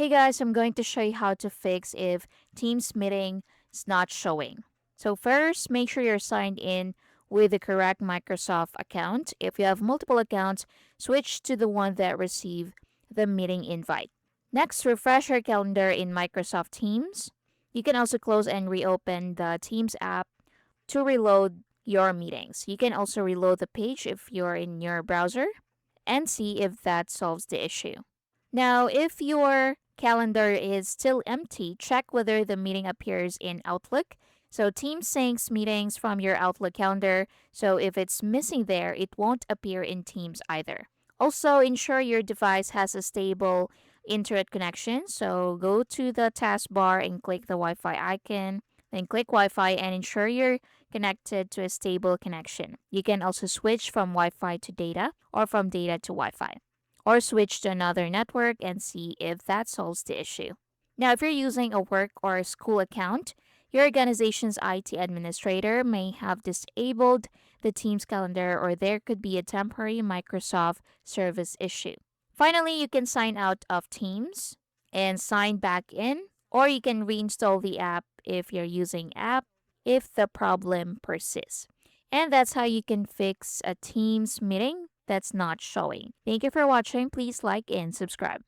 Hey guys, I'm going to show you how to fix if Teams meeting is not showing. So first, make sure you're signed in with the correct Microsoft account. If you have multiple accounts, switch to the one that received the meeting invite. Next, refresh your calendar in Microsoft Teams. You can also close and reopen the Teams app to reload your meetings. You can also reload the page if you're in your browser and see if that solves the issue. Now, if your calendar is still empty, check whether the meeting appears in Outlook. So, Teams syncs meetings from your Outlook calendar. So, if it's missing there, it won't appear in Teams either. Also, ensure your device has a stable internet connection. So, go to the taskbar and click the Wi Fi icon. Then click Wi Fi and ensure you're connected to a stable connection. You can also switch from Wi Fi to data or from data to Wi Fi or switch to another network and see if that solves the issue. Now, if you're using a work or a school account, your organization's IT administrator may have disabled the Teams calendar or there could be a temporary Microsoft service issue. Finally, you can sign out of Teams and sign back in, or you can reinstall the app if you're using app if the problem persists. And that's how you can fix a Teams meeting that's not showing. Thank you for watching. Please like and subscribe.